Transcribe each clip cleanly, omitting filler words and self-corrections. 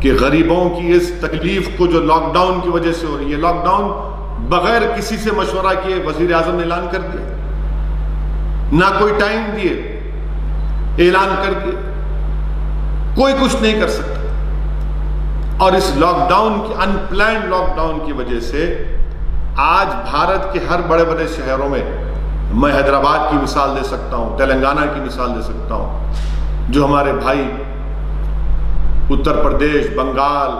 کہ غریبوں کی اس تکلیف کو جو لاک ڈاؤن کی وجہ سے ہو رہی ہے، لاک ڈاؤن بغیر کسی سے مشورہ کیے وزیر اعظم نے اعلان کر دیا، نہ کوئی ٹائم دیے، اعلان کر دیا، کوئی کچھ نہیں کر سکتا۔ اور اس لاک ڈاؤن کی ان پلانڈ لاک ڈاؤن کی وجہ سے آج بھارت کے ہر بڑے بڑے شہروں میں، میں حیدرآباد کی مثال دے سکتا ہوں، تلنگانہ کی مثال دے سکتا ہوں، جو ہمارے بھائی اتر پردیش، بنگال،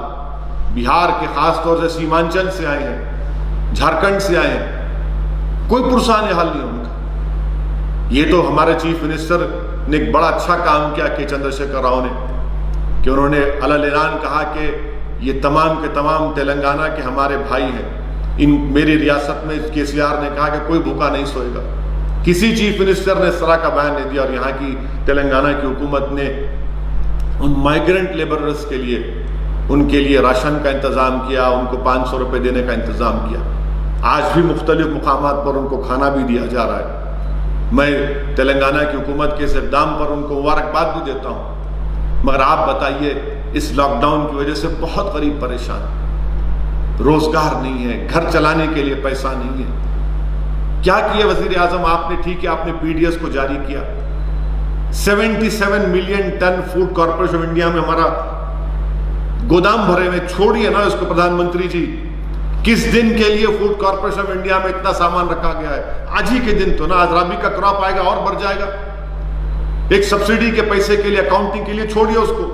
بہار کے خاص طور سے سیمانچل سے آئے ہیں، جھارکھنڈ سے آئے ہیں، کوئی پرسان حال نہیں ان کا۔ یہ تو ہمارے چیف منسٹر نے ایک بڑا اچھا کام کیا کہ چندر شیکھر راؤ نے، کہ انہوں نے اعلان کہا کہ یہ تمام کے تمام تلنگانہ کے ہمارے بھائی ہیں، میری ریاست میں KCR نے کہا کہ کوئی بھوکا نہیں سوئے گا۔ کسی چیف منسٹر نے اس طرح کا بیان نہیں دیا، اور یہاں کی تلنگانہ کی حکومت نے ان مائیگرنٹ لیبررز کے لیے، ان کے لیے راشن کا انتظام کیا، ان کو 500 روپے دینے کا انتظام کیا۔ آج بھی مختلف مقامات پر ان کو کھانا بھی دیا جا رہا ہے۔ میں تلنگانہ کی حکومت کے اس اقدام پر ان کو مبارکباد بھی دیتا ہوں۔ مگر آپ بتائیے، اس لاک ڈاؤن کی وجہ سے بہت غریب پریشان، روزگار نہیں ہے، گھر چلانے کے لیے پیسہ نہیں ہے۔ کیا کیا وزیر اعظم آپ نے؟ ٹھیک ہے، آپ نے PDS کو جاری کیا، 77 million tonne food corporation of India میں ہمارا گودام بھرے ہوئے، چھوڑیے نا اس کو پردھان منتری جی، کس دن کے لیے فوڈ کارپوریشن آف انڈیا میں اتنا سامان رکھا گیا ہے؟ آج ہی کے دن تو نا، آج رابی کا کراپ آئے گا اور بڑھ جائے گا، ایک سبسڈی کے پیسے کے لیے، اکاؤنٹنگ کے لیے چھوڑیے اس کو۔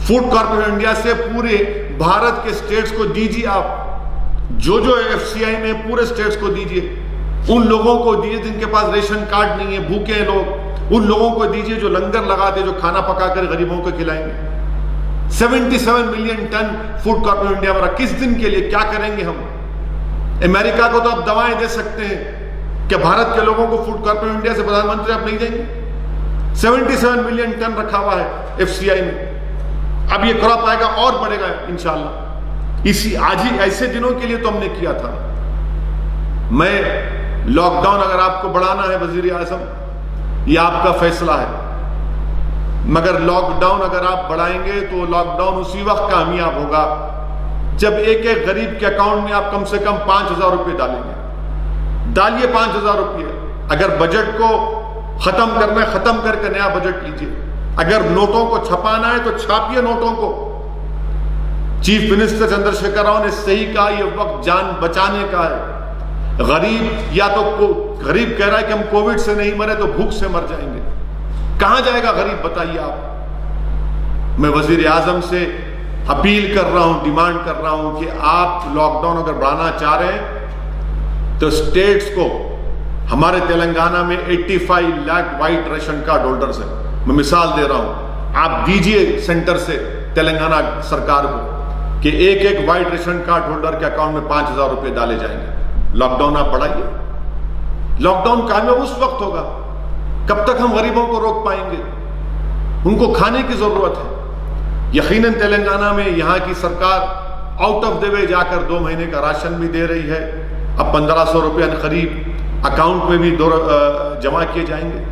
فوڈ کارپوریشن انڈیا سے پورے بھارت کے سٹیٹس کو دیجیے، آپ جو FCI میں پورے سٹیٹس کو دیجیے، ان لوگوں کو دیجیے جن کے پاس ریشن کارڈ نہیں ہے، بھوکے ہیں لوگ، ان لوگوں کو دیجیے جو لنگر لگاتے، جو کھانا پکا کر غریبوں کو کھلائیں گے۔ 77 million tonne food corporation India میں کس دن کے لیے؟ کیا کریں گے ہم؟ امریکہ کو تو آپ دوائیں دے سکتے ہیں، کہ بھارت کے لوگوں کو فوڈ کارپوریشن انڈیا سے پردھان منتری آپ نہیں دیں گے؟ 77 ملین ٹن رکھا ہوا ہے FCI میں، اب یہ کراپ آئے گا اور بڑھے گا انشاءاللہ۔ آج ہی ایسے دنوں کے لیے تو ہم نے کیا تھا۔ میں لاک ڈاؤن اگر آپ کو بڑھانا ہے وزیر اعظم، یہ آپ کا فیصلہ ہے، مگر لاک ڈاؤن اگر آپ بڑھائیں گے تو لاک ڈاؤن اسی وقت کامیاب ہوگا جب ایک ایک غریب کے اکاؤنٹ میں آپ کم سے کم 5,000 روپے ڈالیں گے۔ ڈالیے 5,000 روپے۔ اگر بجٹ کو ختم کرنا ہے، ختم کر کے نیا بجٹ لیجیے۔ اگر نوٹوں کو چھپانا ہے تو چھاپیے نوٹوں کو۔ چیف منسٹر چندر شیکھر راؤ نے صحیح کہا، یہ وقت جان بچانے کا ہے۔ غریب یا تو غریب کہہ رہا ہے کہ ہم کووڈ سے نہیں مرے تو بھوک سے مر جائیں گے، کہاں جائے گا غریب بتائیے آپ؟ میں وزیر اعظم سے اپیل کر رہا ہوں، ڈیمانڈ کر رہا ہوں کہ آپ لاک ڈاؤن اگر بڑھانا چاہ رہے ہیں تو اسٹیٹس کو، ہمارے تلنگانہ میں 85 لاکھ وائٹ ریشن کارڈ ہولڈرز ہیں، میں مثال دے رہا ہوں، آپ دیجئے سینٹر سے تلنگانہ سرکار کو کہ ایک ایک وائٹ ریشن کارڈ ہولڈر کے اکاؤنٹ میں 5,000 روپے ڈالے جائیں گے۔ لاک ڈاؤن آپ بڑھائیے۔ لاک ڈاؤن کامیاب اس وقت ہوگا، کب تک ہم غریبوں کو روک پائیں گے؟ ان کو کھانے کی ضرورت ہے۔ یقیناً تلنگانہ میں یہاں کی سرکار آؤٹ آف دی وے جا کر 2 مہینے کا راشن بھی دے رہی ہے، اب 1,500 روپے قریب اکاؤنٹ میں بھی جمع کیے جائیں گے۔